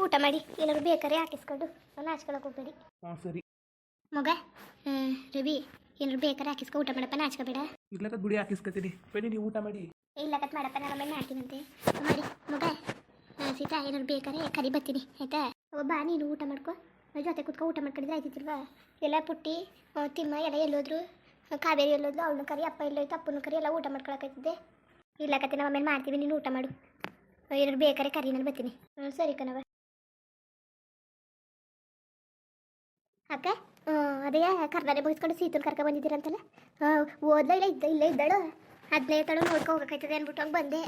ಊಟ ಮಾಡಿ ಏನಾದ್ರು ಬೇಕಾರೆ ಹಾಕಿಸ್ಕೊಂಡು ನಾಚ್ಕೊಳಕ್ಕೆ ಹೋಗ್ಬೇಡಿ. ಹಾಂ ಸರಿ. ಮಗ ರವಿ ಏನಾದ್ರು ಬೇಕಾರೆ ಹಾಕಿಸ್ಕೊ, ಊಟ ಮಾಡಪ್ಪ, ನಾಚ್ಕೋಬೇಡ. ಇರ್ಲಕ್ಕ ಗುಡಿ ಹಾಕಿಸ್ಕೊತೀನಿ, ಬನ್ನಿ ನೀವು ಊಟ ಮಾಡಿ. ಇಲ್ಲಕತ್ ಮಾಡಪ್ಪ, ನಾನು ಆಮೇಲೆ ಮಾಡ್ತೀನಂತೆ. ಮಾಡಿ ಮಗ. ಸೀತಾ ಏನಾದ್ರು ಬೇಕಾರೆ ಕರಿ ಬರ್ತೀನಿ ಆಯ್ತಾ. ಬಾ ನೀನು ಊಟ ಮಾಡ್ಕೊ, ಜೊತೆ ಕುತ್ಕೊ ಊಟ ಮಾಡ್ಕೊಂಡಿದ್ರೆ ಆಯ್ತಿಲ್ವಾ. ಎಲ್ಲ ಪುಟ್ಟಿ ತಿಮ್ಮ ಎಲ್ಲ ಎಲ್ಲೋದ್ರು, ಕಾವೇರಿ ಎಲ್ಲೋದ್ಲು, ಅವಳನ್ನ ಕರಿ, ಅಪ್ಪ ಎಲ್ಲೋಯ್ತು ಅಪ್ಪನ ಕರಿ, ಎಲ್ಲ ಊಟ ಮಾಡ್ಕೊಳಕೈತಿದ್ದೆ. ಇಲ್ಲಕತ್ತೆ ನಾವು ಆಮೇಲೆ ಮಾಡ್ತೀವಿ, ನೀನು ಊಟ ಮಾಡು. ಏನಾದ್ರು ಬೇಕಾರೆ ಕರಿ, ನಾನು ಬರ್ತೀನಿ. ಸರಿ ಕಣವ. ಅಕ್ಕ ಅದೇ ಕರ್ನಾಟಕ ಮುಗಿಸ್ಕೊಂಡು ಸೀತನ ಕರ್ಕ ಬಂದಿದ್ದೀರಂತಲ್ಲ. ಓದ್ಲ ಇಲ್ಲ ಇಲ್ಲೇ ಇದ್ದಾಳು. ಅದನ್ನೇ ತಡ ನೋಡ್ಕೊ ಹೋಗೋಕ್ಕಾಯ್ತದೆ ಅಂದ್ಬಿಟ್ಟು ಹಂಗೆ ಬಂದೆ.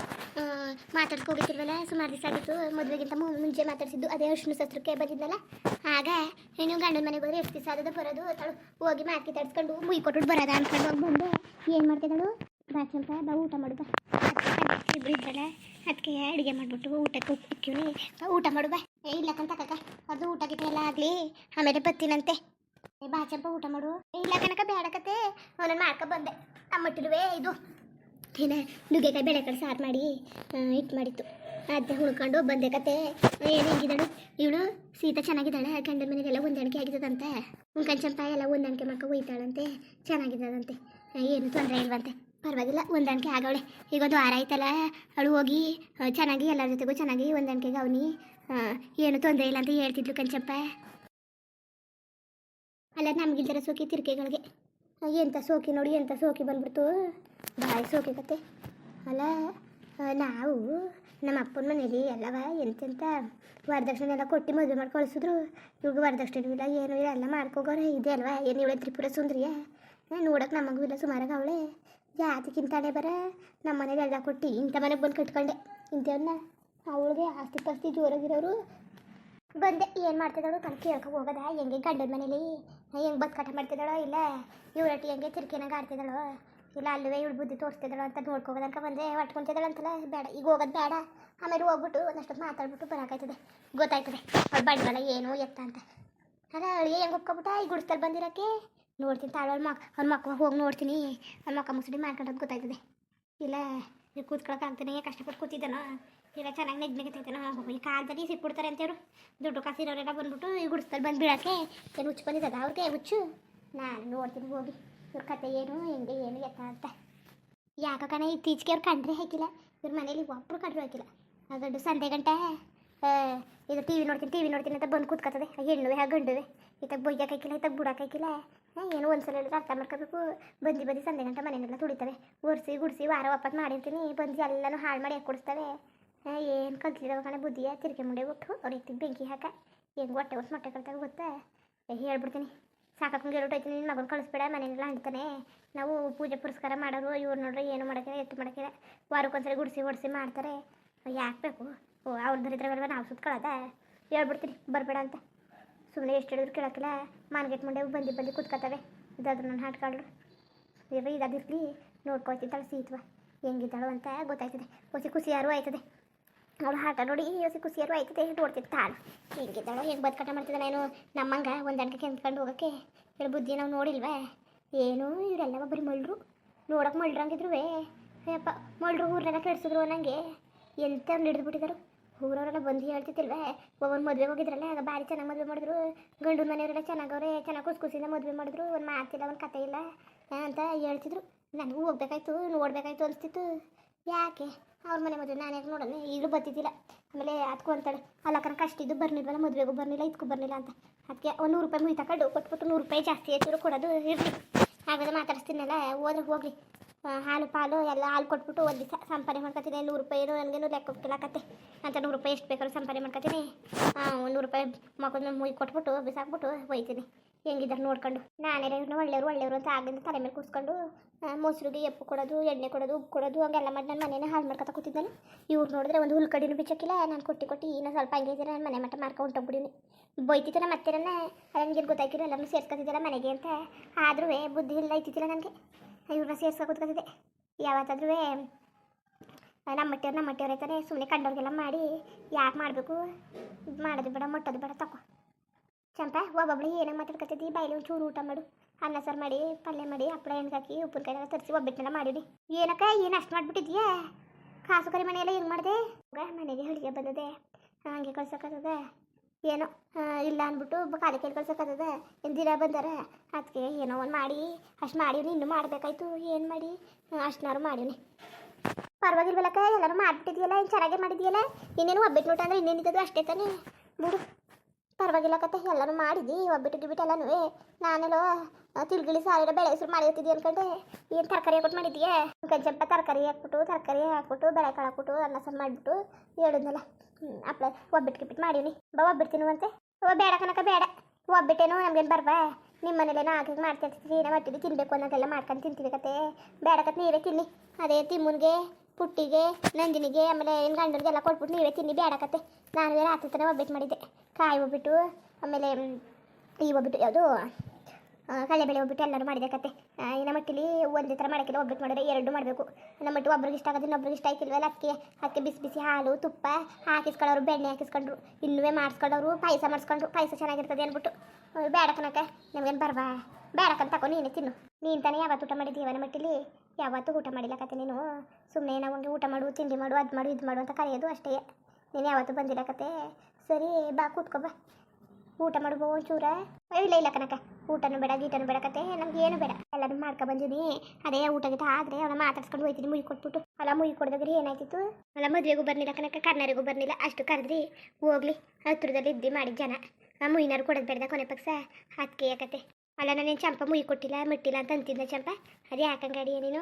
ಮಾತಾಡ್ಕೊ ಹೋಗಿರ್ತಿಲ್ವಲ್ಲ, ಸುಮಾರು ದಿವಸ ಆಗಿತ್ತು. ಮದುವೆಗಿಂತ ಮುಂಚೆ ಮಾತಾಡ್ಸಿದ್ದು, ಅದೇ ಅರ್ಶಿನ ಸತ್ರಕ್ಕೆ ಬಂದಿದ್ದಲ್ಲ. ಆಗ ನೀವು ಗಂಡನ ಮನೆಗೆ ಹೋದ್ರೆ ಎಷ್ಟು ದಿವಸ ಆದದ ಬರೋದು, ತಳು ಹೋಗಿ ಮಾರ್ಕಿ ತಡ್ಸ್ಕೊಂಡು ಮುಯ್ ಕೊಟ್ಬಿಟ್ಟು ಬರೋದ ಅಂದ್ಕೊಂಡು ಹೋಗಿ ಬಂದೆ. ಏನು ಮಾಡ್ತಿದ್ದಳು, ಬಾ ಸ್ವಲ್ಪ ಬಾ ಊಟ ಮಾಡು ಬಾ. ಇಬ್ಬರು ಇದ್ದಲ್ಲ, ಅದಕ್ಕೆ ಅಡುಗೆ ಮಾಡಿಬಿಟ್ಟು ಊಟಕ್ಕೆ ಉಪ್ಪಿಕ್ಕಿವ್ನಿ, ಊಟ ಮಾಡು ಬಾ. ಇಲ್ಲಕ್ಕಂತ ಕಕ್ಕ ಅದು ಊಟ ಗಿಟ್ಟ ಎಲ್ಲ ಆಗಲಿ ಆಮೇಲೆ ಬತ್ತೀನಂತೆ. ಬಾ ಚಂಪ ಊಟ ಮಾಡು. ಇಲ್ಲ ಕನಕ ಬೇಡಕತ್ತೆ, ನಾನು ಮಾಡ್ಕೊ ಬಂದೆ. ಅಮ್ಮಟ್ಟಿರುವೆ ಇದು ಏನ ನುಗ್ಗೆಕಾಯಿ ಬೆಳೆಕಾಳು ಸಾರು ಮಾಡಿ ಇಟ್ಟು ಮಾಡಿತ್ತು, ಅದೇ ಹುಳ್ಕೊಂಡು ಬಂದೆ ಕತೆ. ಏನು ಹೆಂಗಿದ್ದಾಳು ಇವಳು ಸೀತಾ, ಚೆನ್ನಾಗಿದ್ದಾಳೆ. ಗಂಡನ ಮನೆಗೆಲ್ಲ ಹೊಂದಾಣಿಕೆ ಆಗಿದ್ದದಂತೆ. ಉಂಕನ್ ಚಂಪ ಎಲ್ಲ ಹೊಂದಾಣಿಕೆ ಮಾಡ್ಕೊ ಹೋಯ್ತಾಳಂತೆ, ಚೆನ್ನಾಗಿದ್ದದಂತೆ, ಏನು ತೊಂದರೆ ಇಲ್ವಂತೆ. ಪರವಾಗಿಲ್ಲ, ಹೊಂದಾಣಿಕೆ ಆಗವಳೆ. ಈಗ ಒಂದು ವಾರ ಆಯ್ತಲ್ಲ ಅವಳು ಹೋಗಿ ಚೆನ್ನಾಗಿ ಎಲ್ಲರ ಜೊತೆಗೂ ಚೆನ್ನಾಗಿ ಹೊಂದಾಣಿಕೆಗೆ ಅವನಿ, ಏನು ತೊಂದರೆ ಇಲ್ಲ ಅಂತ ಹೇಳ್ತಿದ್ಲು ಕಂಚಪ್ಪ. ಅಲ್ಲ ನಮಗಿಲ್ದರ ಸೋಕಿ ತಿರ್ಕೆಗಳಿಗೆ ಎಂಥ ಸೋಕಿ ನೋಡಿ, ಎಂಥ ಸೋಕಿ ಬಂದ್ಬಿಡ್ತು, ಬಾಯಿ ಸೋಕಿ ಕತೆ. ಅಲ್ಲ ನಾವು ನಮ್ಮ ಅಪ್ಪನ ಮನೇಲಿ ಎಲ್ಲವ ಎಂತೆಂಥ ವರದಕ್ಷಿಣೆ ಎಲ್ಲ ಕೊಟ್ಟು ಮದುವೆ ಮಾಡಿ ಕಳಿಸಿದ್ರು. ಇವಾಗ ವರದಕ್ಷಿಣೆ ಇಲ್ಲ, ಏನು ಇಲ್ಲ, ಎಲ್ಲ ಮಾಡ್ಕೋಗೋರೆ ಇದೆ ಅಲ್ವಾ. ಏನು ಇವಳೆ ತ್ರಿಪುರ ಸುಂದ್ರಿಯ, ನೋಡೋಕೆ ನಮಗೂ ಇಲ್ಲ, ಸುಮಾರಾಗ ಅವಳೆ ಜಾತಿಗಿಂತಾಳೆ ಬರ. ನಮ್ಮ ಮನೇಲಿ ಎಲ್ಲ ಕೊಟ್ಟು ಇಂಥ ಮನೆಗೆ ಬಂದು ಕಟ್ಕೊಂಡೆ ಇಂಥವನ್ನ. ಅವಳಿಗೆ ಆಸ್ತಿ ಪಾಸ್ತಿ ಜೋರಾಗಿರೋರು ಬಂದೆ. ಏನು ಮಾಡ್ತಿದ್ದಾಳು ತನಕ ಕೇಳ್ಕೊ ಹೋಗೋದ, ಹೆಂಗೆ ಗಂಡನ ಮನೇಲಿ ಹೆಂಗೆ ಬದುಕಾಟ ಮಾಡ್ತಿದ್ದಾಳೋ, ಇಲ್ಲ ಇವಳಟ್ಟಿ ಹೆಂಗೆ ತಿರ್ಕಿನಾಗ ಆಡ್ತಿದ್ದಾಳೋ, ಇಲ್ಲ ಅಲ್ಲವೇ ಇವಳು ಬುದ್ಧಿ ತೋರಿಸ್ತಿದ್ದಾಳೋ ಅಂತ ನೋಡ್ಕೋಗೋದನ್ಕ ಬಂದೆ. ಹೊಟ್ಕೊಂತಿದ್ದಾಳಂತಲ್ಲ, ಬೇಡ ಈಗ ಹೋಗೋದು ಬೇಡ, ಆಮೇಲೆ ಹೋಗ್ಬಿಟ್ಟು ಒಂದಷ್ಟು ಮಾತಾಡ್ಬಿಟ್ಟು ಬರೋಕಾಯ್ತದೆ, ಗೊತ್ತಾಯ್ತದೆ ಅವ್ಳು ಬಂಡವಾಳ ಏನು ಎತ್ತ ಅಂತ. ಅಲ್ಲ ಅವಳಿಗೆ ಹೆಂಗೆ ಒಪ್ಕೊಬಿಟ್ಟ ಈ ಗುಡಿಸ್ತಲ್ಲಿ ಬಂದಿರೋಕ್ಕೆ. ನೋಡ್ತೀನಿ ತಾಳು ಅವ್ನ ಮಕ್ಕ ಹೋಗಿ ನೋಡ್ತೀನಿ, ಅವ್ನ ಮಕ್ಕ ಮುಸುಡಿ ಮಾಡ್ಕೊಂಡದ್ದು ಗೊತ್ತಾಯ್ತದೆ. ಇಲ್ಲ ಈಗ ಕೂತ್ಕೊಳಕ್ಕಾಗ್ತಾನೆ, ಕಷ್ಟಪಟ್ಟು ಕೂತಿದ್ದಾನೋ, ಇಲ್ಲ ಚೆನ್ನಾಗಿ ನೆಗ್ನೆಗತೈತೇನೋ. ಈ ಕಾಲದಲ್ಲಿ ಸಿಕ್ಬಿಡ್ತಾರೆ ಅಂತೇವರು, ದುಡ್ಡು ಕಾಸಿರೋರೆಲ್ಲ ಬಂದ್ಬಿಟ್ಟು ಈ ಗುಡಿಸ್ತಲ್ಲಿ ಬಂದು ಬೀಳೋಕ್ಕೆ. ಏನು ಹುಚ್ಚು ಬಂದಿದ್ದದ ಅವ್ರಿಗೆ ಹುಚ್ಚು. ನಾನು ನೋಡ್ತೀನಿ ಹೋಗಿ ಇವ್ರ ಕತೆ ಏನು ಹೆಂಗೆ ಏನು ಎತ್ತ ಅಂತ. ಯಾಕಣ ಇತ್ತೀಚೆಗೆ ಅವ್ರು ಕಂಡ್ರೆ ಹಾಕಿಲ್ಲ, ಇವ್ರ ಮನೇಲಿ ಒಬ್ಬರು ಕಂಡ್ರೆ ಹಾಕಿಲ್ಲ. ಗಂಡು ಸಂಧೆ ಗಂಟೆ ಇದು ಟಿ ವಿ ನೋಡ್ತೀನಿ ಅಂತ ಬಂದು ಕೂತ್ಕೊತದೆ. ಹೆಣ್ಣುವೆ ಗಂಡುವೆ ಇತ್ತಾಗ ಬೊಯ್ಯಕ್ಕೆ ಇತ್ತಾಗ ಬಿಡೋಕ್ಕಾಗಿಲ್ಲ. ಏನೋ ಒಂದ್ಸಲ ಹೇಳಿದ್ರೆ ಅರ್ಥ ಮಾಡ್ಕೋಬೇಕು. ಬಂದು ಸಂಧೆ ಗಂಟೆ ಮನೆಯೆಲ್ಲ ತುಳಿತವೆ, ಒರೆಸಿ ಗುಡಿಸಿ ವಾರ ವಾಪತ್ತು ಮಾಡಿರ್ತೀನಿ, ಬಂದು ಎಲ್ಲನೂ ಹಾಳು ಮಾಡಿ ಹಾಕಿ ಕೊಡಿಸ್ತವೆ. ಏನು ಕಲ್ತಿರೋ ಕಣೆ ಬುದ್ಧಿಯ ತಿರ್ಕೆ ಮುಂಡೆ ಬಿಟ್ಟು ಅವ್ರಿಗೆ ಬೆಂಕಿ ಹಾಕ. ಹೆಂಗೆ ಹೊಟ್ಟೆ ಹೊತ್ತು ಮೊಟ್ಟೆ ಕಲ್ತಾಗ ಗೊತ್ತಾ, ಹೇಳ್ಬಿಡ್ತೀನಿ. ಸಾಕಂಗೆ ಹೇಳ್ಬಿಟ್ಟೈತೀನಿ, ನಿನ್ನ ಮಗನ ಕಳಿಸ್ಬೇಡ, ಮನೆಯೆಲ್ಲ ಅಂತಾನೆ. ನಾವು ಪೂಜೆ ಪುರಸ್ಕಾರ ಮಾಡೋರು, ಇವ್ರು ನೋಡ್ರಿ ಏನು ಮಾಡೋಕ್ಕಿಲ್ಲ ಎತ್ತು ಮಾಡೋಕ್ಕಿಲ್ಲ, ವಾರಕ್ಕೊಂದ್ಸರಿ ಗುಡಿಸಿ ಓಡಿಸಿ ಮಾಡ್ತಾರೆ. ಯಾಕೆ ಬೇಕು ಅವ್ರ ದರಿದ್ರವಲ್ವ ನಾವು ಸುತ್ಕೊಳ್ಳೋದ. ಹೇಳ್ಬಿಡ್ತೀನಿ ಬರಬೇಡ ಅಂತ. ಸುಮ್ಮನೆ ಎಷ್ಟು ಹೇಳಿದ್ರು ಕೇಳೋಕ್ಕಿಲ್ಲ, ಮಾನ್ಗೆಟ್ ಮುಂಡೆ ಬಂದು ಕೂತ್ಕೊತವೆ. ಇದಾದ್ರು ನನ್ನ ಹಾಟ್ಕಾಳ್ರು ಇದಾದಿರ್ಲಿ, ನೋಡ್ಕೊಳ್ತಿದ್ದಾಳೆ ಸೀತ್ವ ಹೆಂಗಿದ್ದಾಳು ಅಂತ ಗೊತ್ತಾಯ್ತದೆ. ಹೊಸಿ ಖುಷಿಯಾರು ಆಯ್ತದೆ ಅವಳು ಆಟ ನೋಡಿ, ಹೊಸಿ ಖುಷಿಯಾರು ಆಯ್ತದೆ. ನೋಡ್ತೀನಿ ತಾಳು ಹೆಂಗಿದ್ದಾಳು, ಹೆಂಗೆ ಬದುಕಾಟ ಮಾಡ್ತಿದ್ದ. ನಾನು ನಮ್ಮಂಗೆ ಹೊಂದಾಣಿಕೆ ಕೆಂದ್ಕೊಂಡು ಹೋಗೋಕ್ಕೆ ಹೇಳಿ ಬುದ್ಧಿ ನಾವು ನೋಡಿಲ್ವೇ. ಏನು ಇವರೆಲ್ಲ ಬರೀ ಮಳ್ರು, ನೋಡೋಕೆ ಮಳ್ರಂಗಿದ್ರು ಅಪ್ಪ. ಮಳ್ರು ಊರನ್ನೆಲ್ಲ ಕೆಡಿಸಿದ್ರು ನನಗೆ, ಎಂತ ಹಿಡಿದ್ಬಿಟ್ಟಿದ್ರು. ಊರವರೆಲ್ಲ ಬಂದು ಹೇಳ್ತಿತ್ತಿಲ್ವೇ, ಒಬ್ಬನ ಮದುವೆ ಹೋಗಿದ್ರಲ್ಲ, ಆಗ ಭಾರಿ ಚೆನ್ನಾಗಿ ಮದುವೆ ಮಾಡಿದ್ರು. ಗಂಡು ಮನೆಯವರೆಲ್ಲ ಚೆನ್ನಾಗವ್ರೆ, ಚೆನ್ನಾಗಿ ಖುಷಿಯಿಂದ ಮದುವೆ ಮಾಡಿದ್ರು, ಒಂದು ಮಾತಿಲ್ಲ ಒಂದು ಕತೆ ಇಲ್ಲ ಅಂತ ಹೇಳ್ತಿದ್ರು. ನನಗೂ ಹೋಗ್ಬೇಕಾಯ್ತು, ನೋಡ್ಬೇಕಾಯ್ತು ಅನಿಸ್ತಿತ್ತು. ಯಾಕೆ ಅವ್ರ ಮನೆ ಮದುವೆ ನಾನು ಯಾಕೆ ನೋಡೋಣ, ಈಗಲೂ ಬರ್ತಿದ್ದಿಲ್ಲ. ಆಮೇಲೆ ಅದಕ್ಕೂ ಅಂತಾಳೆ, ಅಲ್ಲಕ್ಕನ ಕಷ್ಟ ಇದ್ದು ಬರ್ನಿಲ್ವಲ್ಲ, ಮದುವೆಗೂ ಬರ್ನಿಲ್ಲ ಇದಕ್ಕೂ ಬರ್ನಿಲ್ಲ ಅಂತ. ಅದಕ್ಕೆ ಒಂದು 100 ರೂಪಾಯಿ ಮುಯ್ ತಗೊಂಡು ಕೊಟ್ಬಿಟ್ಟು 100 ರೂಪಾಯಿ ಜಾಸ್ತಿ ಆಯ್ತು ಕೊಡೋದು ಇರಲಿ. ಹಾಗಾದ್ರೆ ಮಾತಾಡಿಸ್ತೀನಲ್ಲ, ಹೋದ್ರೆ ಹೋಗಲಿ. ಹಾಲು ಪಾಲು ಎಲ್ಲ ಹಾಲು ಕೊಟ್ಬಿಟ್ಟು ಒಂದು ದಿವಸ ಸಂಪಾದನೆ ಮಾಡ್ಕೊತೀನಿ. 100 ರೂಪಾಯಿ ನನಗೇನು ಲೆಕ್ಕಕ್ಕಿಲ್ಲಕತ್ತೆ ಅಂತ 100 ರೂಪಾಯಿ ಎಷ್ಟು ಬೇಕಾದ್ರೂ ಸಂಪಾದನೆ ಮಾಡ್ಕೊತೀನಿ. 100 ರೂಪಾಯಿ ಮಕ್ಕಳನ್ನ ಮುಯ್ ಕೊಟ್ಬಿಟ್ಟು ಬಿಸಾಕ್ಬಿಟ್ಟು ಹೋಯ್ತೀನಿ. ಹೆಂಗಿದ್ದಾರೆ ನೋಡ್ಕೊಂಡು. ನಾನೇ ಒಳ್ಳೆಯವರು ಅಂತ ಆಗಿಂದ ತಲೆ ಮೇಲೆ ಕೂಸ್ಕೊಂಡು ಮೊಸರಿಗೆ ಎಪ್ಪು ಕೊಡೋದು, ಎಣ್ಣೆ ಕೊಡೋದು, ಉಪ್ಪು ಕೊಡೋದು, ಹಂಗೆಲ್ಲ ಮಾಡಿ ನನ್ನ ಮನೇನ ಹಾಳು ಮಾಡ್ಕೊತ ಕೂತಿದ್ದಾನೆ. ಇವ್ರು ನೋಡಿದ್ರೆ ಒಂದು ಹುಲ್ಕಡಿನೂ ಬಿಚ್ಚಕ್ಕಿಲ್ಲ. ನಾನು ಕೊಟ್ಟು ಇನ್ನೂ ಸ್ವಲ್ಪ ಹಂಗೆ ಇದ್ದೀರ, ನನ್ನ ಮನೆ ಮಟ್ಟ ಮಾರ್ಕೊಂಡು ಹೊಂಟೋಗ್ಬಿಡೀನಿ. ಬೈತಿದ್ದೀರ ಮತ್ತೆ ನನ್ನ, ನನಗೆ ಗೊತ್ತಾಯ್ತಿರೋ ಎಲ್ಲರೂ ಸೇರ್ಸ್ಕೊತಿದ್ದೀರ ಮನೆಗೆ ಅಂತ. ಆದ್ರೂ ಬುದ್ಧಿ ಇಲ್ಲ ಐತಿದ್ದಿಲ್ಲ ನನಗೆ. ಇವ್ರನ್ನ ಸೇರ್ಸ್ಕೊ ಕೂತ್ಕೊತಿದ್ದೆ. ಯಾವತ್ತಾದ್ರೂ ನಮ್ಮ ಮಟ್ಟಿಯವ್ರು ಐತಾರೆ, ಸುಮ್ಮನೆ ಕಂಡವ್ರಿಗೆಲ್ಲ ಮಾಡಿ ಯಾಕೆ ಮಾಡಬೇಕು, ಮಾಡೋದು ಬೇಡ ಮೊಟ್ಟೋದು ಬೇಡ ತಗೋ. ಚಂಪ ಒಬ್ಬೊಬ್ಳು ಏನಾಗ ಮಾತಾಡ್ಕೊತಿದ್ದಿ, ಬಾಯಿಲಿ ಒಂಚೂರು ಊಟ ಮಾಡು. ಅನ್ನ ಸಾರು ಮಾಡಿ, ಪಲ್ಯ ಮಾಡಿ, ಹಪ್ಪಳ ಎಣ್ಗಾಕಿ, ಉಪ್ಪಿನಕಾಯಿ ತರಿಸಿ ಒಬ್ಬಟ್ಟನೆಲ್ಲ ಮಾಡಿಡಿ. ಏನಕ್ಕ ಏನು ಅಷ್ಟು ಮಾಡಿಬಿಟ್ಟಿದ್ಯಾ? ಕಾಸು ಕರಿ ಮನೆಯೆಲ್ಲ ಹೆಂಗೆ ಮಾಡಿದೆ? ಮನೆಗೆ ಅಡುಗೆ ಬಂದಿದೆ, ಹಂಗೆ ಕಳ್ಸೋಕ್ಕದ ಏನೋ ಇಲ್ಲ ಅಂದ್ಬಿಟ್ಟು ಖಾಲಿ ಕೈಲಿ ಕಳ್ಸೋಕ್ಕದ ದಿನ ಬಂದಾರ ಅದಕ್ಕೆ ಏನೋ ಒಂದು ಮಾಡಿ ಅಷ್ಟು ಮಾಡೀನಿ ಇನ್ನೂ ಮಾಡಬೇಕಾಯ್ತು ಏನು ಮಾಡಿ ಅಷ್ಟನಾರು ಮಾಡೀನಿ ಪರವಾಗಿಲ್ವಲ್ಲಕ್ಕ ಎಲ್ಲರೂ ಮಾಡಿಬಿಟ್ಟಿದ್ಯಲ್ಲ ಇನ್ನು ಚೆನ್ನಾಗೇ ಮಾಡಿದ್ಯಲ್ಲ ಇನ್ನೇನು ಒಬ್ಬಿಟ್ಟು ನೋಟ ಅಂದರೆ ಇನ್ನೇನಿದ್ದದು ಅಷ್ಟೇ ತಾನೇ ಬಿಡು ಪರವಾಗಿಲ್ಲ ಕತೆ ಎಲ್ಲನೂ ಮಾಡಿದ್ದಿ ಒಬ್ಬಿಟ್ಟು ಗಿಬಿಟ್ಟು ಎಲ್ಲನೂ ನಾನೆಲ್ಲೋ ತಿಳ್ಗಿಳಿ ಸಾವಿರ ಬೆಳೆ ಹೆಸರು ಮಾಡಿರ್ತಿದ್ದಿ ಅನ್ಕೊಂಡೆ ಏನು ತರಕಾರಿ ಹಾಕ್ಬಿಟ್ಟು ಮಾಡಿದ್ಯಾ ಸ್ವಲ್ಪ ತರಕಾರಿ ಹಾಕ್ಬಿಟ್ಟು ಬೆಳೆ ಕಾಳು ಹಾಕ್ಬಿಟ್ಟು ಅನ್ನ ಸಾರು ಮಾಡಿಬಿಟ್ಟು ಹೇಳಿದ್ನಲ್ಲ ಹಪ್ಳ ಒಬ್ಬಿಟ್ಟು ಗಿಬಿಟ್ಟು ಮಾಡೀನಿ ಬಾ ಒಬ್ಬಿಟ್ಟು ತಿನ್ನುವಂತೆ ಬೇಡ ಕನಕ ಬೇಡ ಒಬ್ಬಿಟ್ಟೇನೋ ನಮ್ಗೇನು ಬರ್ಬಾ ನಿಮ್ಮ ಮನೇಲೇನೋ ಹಾಕಿ ಮಾಡ್ತಿರ್ತೀವಿ ಏನೋ ಮಟ್ಟಿದ್ದು ತಿನ್ನಬೇಕು ಅನ್ನೋದೆಲ್ಲ ಮಾಡ್ಕೊಂಡು ತಿಂತೀವಿ ಕತೆ ಬೇಡ ಕತೆ ನೀವೇ ತಿನ್ನಿ ಅದೇ ತಿಮ್ಮನಿಗೆ ಪುಟ್ಟಿಗೆ ನಂದಿನಿಗೆ ಆಮೇಲೆ ಏನು ಗಂಡನಿಗೆ ಎಲ್ಲ ಕೊಟ್ಬಿಟ್ಟು ನೀವೇ ತಿನ್ನಿ ಬೇಡಕತ್ತೆ ನಾನು ರಾತ್ರಿ ತನಕ ಒಬ್ಬಿಟ್ಟು ಮಾಡಿದ್ದೆ ಕಾಯಿ ಒಬ್ಬಿಟ್ಟು ಆಮೇಲೆ ಈ ಒಬ್ಬಿಟ್ಟು ಯಾವುದು ಕಡಲೆಬೇಳೆ ಒಬ್ಬಿಟ್ಟು ಎಲ್ಲರೂ ಮಾಡಿದೆ ಕತೆ ಇನ್ನು ಮಟ್ಟಿಲಿ ಒಂದೇ ಥರ ಮಾಡೋಕ್ಕಿಲ್ಲ ಒಬ್ಬಿಟ್ಟು ಮಾಡಿದ್ರೆ ಎರಡು ಮಾಡಬೇಕು ನಮ್ಮ ಮಟ್ಟಿ ಒಬ್ರಿಗೆ ಇಷ್ಟ ಆಗೋದು ಇನ್ನೊಬ್ರಿಗೆ ಇಷ್ಟ ಆಯ್ತಿಲ್ವಲ್ಲ ಅದಕ್ಕೆ ಬಿಸಿ ಬಿಸಿ ಹಾಲು ತುಪ್ಪ ಹಾಕಿಸ್ಕೊಳ್ಳೋರು ಬೆಣ್ಣೆ ಹಾಕಿಸ್ಕೊಂಡ್ರು ಇನ್ನೂ ಮಾಡಿಸ್ಕೊಂಡವ್ರು ಪಾಯಸ ಮಾಡಿಸ್ಕೊಂಡ್ರು ಪಾಯಸ ಚೆನ್ನಾಗಿರ್ತದೆ ಅಂದ್ಬಿಟ್ಟು ಬೇಡ ಕನಕ ನಮಗೇನು ಬರ್ವಾ ಬೇಡಕ್ಕಂತ ತಗೋ ನೀನೇ ತಿನ್ನು ನೀನು ತಾನೇ ಯಾವತ್ತು ಊಟ ಮಾಡಿದ್ದೀವನ ಮಟ್ಟಿಲಿ ಯಾವತ್ತೂ ಊಟ ಮಾಡಿಲ್ಲ ಕತೆ ನೀನು ಸುಮ್ಮನೆ ನಾವು ಹಂಗೆ ಊಟ ಮಾಡು ತಿಂಡಿ ಮಾಡು ಅದು ಮಾಡು ಇದು ಮಾಡು ಅಂತ ಕರೆಯೋದು ಅಷ್ಟೇ ನೀನು ಯಾವತ್ತೂ ಬಂದಿಲ್ಲ ಕತೆ ಸರಿ ಬಾ ಕೂತ್ಕೊ ಬಾ ಊಟ ಮಾಡ್ಬೋ ಒಂಚೂರ ಇಲ್ಲ ಕನಕ ಊಟನೂ ಬೇಡ ಗೀಟನೂ ಬೇಡ ಕತೆ ನಮ್ಗೆ ಏನು ಬೇಡ ಎಲ್ಲರೂ ಬಂದೀನಿ ಅದೇ ಊಟ ಗೀಟ ಆದರೆ ಅವನ್ನ ಮಾತಾಡ್ಸ್ಕೊಂಡು ಹೋಯ್ತೀನಿ ಮುಗಿ ಕೊಟ್ಬಿಟ್ಟು ಅಲ್ಲ ಮುಗಿ ಕೊಡ್ದಾಗ್ರಿ ಏನಾಯ್ತಿತ್ತು ಅಲ್ಲ ಮದುವೆಗೂ ಬರ್ನಿಲ್ಲ ಕನಕ ಕರ್ನಾರಿಗೂ ಬರ್ನಿಲ್ಲ ಅಷ್ಟು ಕರೆದ್ರಿ ಹೋಗ್ಲಿ ಹತ್ರದಲ್ಲಿ ಇದ್ದು ಮಾಡಿದ ಜನ ಮುಯಿನಾರು ಕೊಡೋದು ಬೇಡ್ದ ಕೊನೆ ಪಕ್ಷ ಅದಕ್ಕೆ ಯಾಕತೆ ಅಲ್ಲ ನಾನೇನು ಚಂಪ ಮುಗಿ ಕೊಟ್ಟಿಲ್ಲ ಮುಟ್ಟಿಲ್ಲ ಅಂತ ಅಂತಿದ್ದ ಚಂಪ ಅದು ಯಾಕಂಗಾಡಿಯ ನೀನು